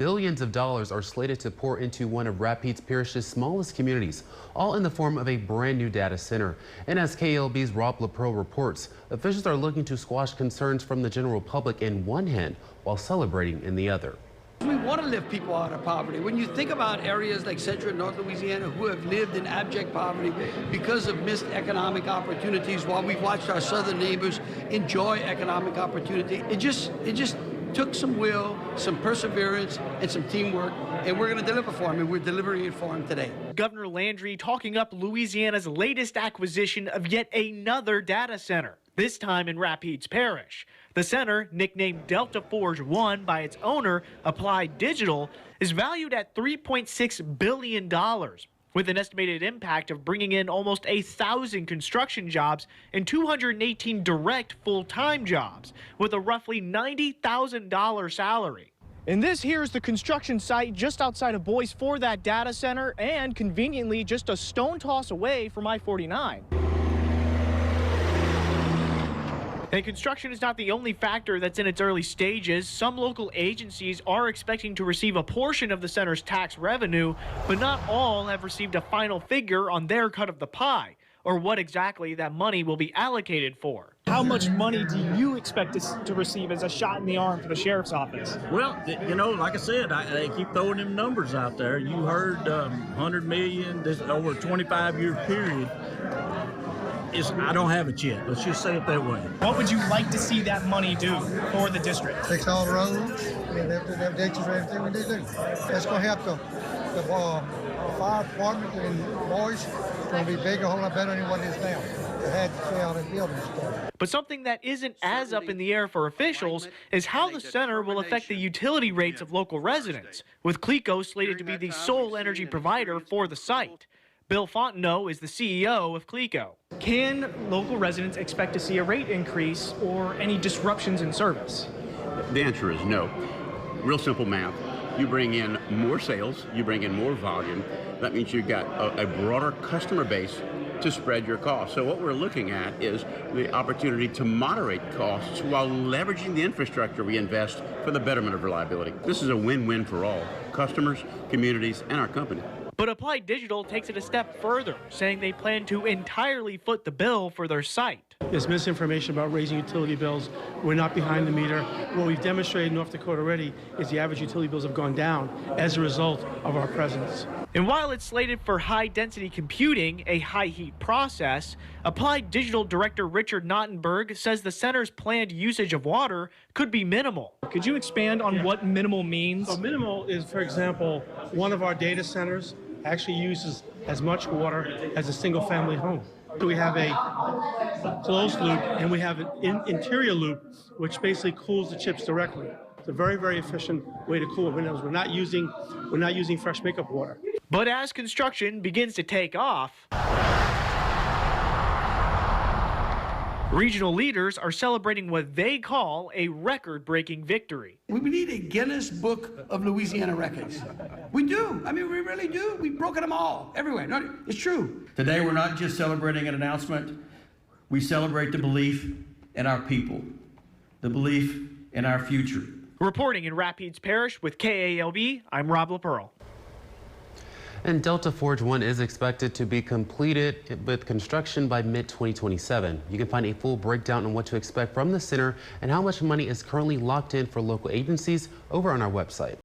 billions of dollars are slated to pour into one of Rapides Parish's smallest communities, all in the form of a brand new data center. And as KLB's Rob LaPearl reports, officials are looking to squash concerns from the general public in one hand while celebrating in the other. We want to lift people out of poverty. When you think about areas like Central and North Louisiana who have lived in abject poverty because of missed economic opportunities, while we've watched our southern neighbors enjoy economic opportunity, it just took some will, some perseverance, and some teamwork, and we're going to deliver for them, and we're delivering it for them today. Governor Landry talking up Louisiana's latest acquisition of yet another data center, this time in Rapides Parish. The center, nicknamed Delta Forge 1 by its owner, Applied Digital, is valued at $3.6 billion, with an estimated impact of bringing in almost 1,000 construction jobs and 218 direct full-time jobs, with a roughly $90,000 salary. And this here is the construction site just outside of Boyce for that data center, and conveniently just a stone toss away from I-49. And construction is not the only factor that's in its early stages. Some local agencies are expecting to receive a portion of the center's tax revenue, but not all have received a final figure on their cut of the pie, or what exactly that money will be allocated for. How much money do you expect to receive as a shot in the arm for the sheriff's office? Well, you know, like I said, they keep throwing them numbers out there. You heard $100 million over a 25-year period. I don't have it yet. Let's just say it that way. What would you like to see that money do for the district? Fix all the roads, and have ditches and everything we need to do. That's going to help the fire department in Boyce. It's going to be bigger, a whole lot better than what it is now. It had to stay out in buildings stuff. But something that isn't as up in the air for officials is how the center will affect the utility rates of local residents, with CLECO slated to be the sole energy provider for the site. Bill Fontenot is the CEO of CLECO. Can local residents expect to see a rate increase or any disruptions in service? The answer is no. Real simple math. You bring in more sales, you bring in more volume. That means you've got a broader customer base to spread your costs. So what we're looking at is the opportunity to moderate costs while leveraging the infrastructure we invest for the betterment of reliability. This is a win-win for all, customers, communities, and our company. But Applied Digital takes it a step further, saying they plan to entirely foot the bill for their site. There's misinformation about raising utility bills. We're not behind the meter. What we've demonstrated in North Dakota already is the average utility bills have gone down as a result of our presence. And while it's slated for high-density computing, a high-heat process, Applied Digital Director Richard Knottenberg says the center's planned usage of water could be minimal. Could you expand on what minimal means? So minimal is, for example, one of our data centers actually uses as much water as a single-family home. So we have a closed loop and we have an interior loop, which basically cools the chips directly. It's a very, very efficient way to cool it. We're not using fresh makeup water. But as construction begins to take off, regional leaders are celebrating what they call a record-breaking victory. We need a Guinness Book of Louisiana records. We do. I mean, we really do. We've broken them all everywhere. No, it's true. Today, we're not just celebrating an announcement. We celebrate the belief in our people, the belief in our future. Reporting in Rapides Parish with KALB, I'm Rob LaPearl. And Delta Forge 1 is expected to be completed with construction by mid-2027. You can find a full breakdown on what to expect from the center and how much money is currently locked in for local agencies over on our website.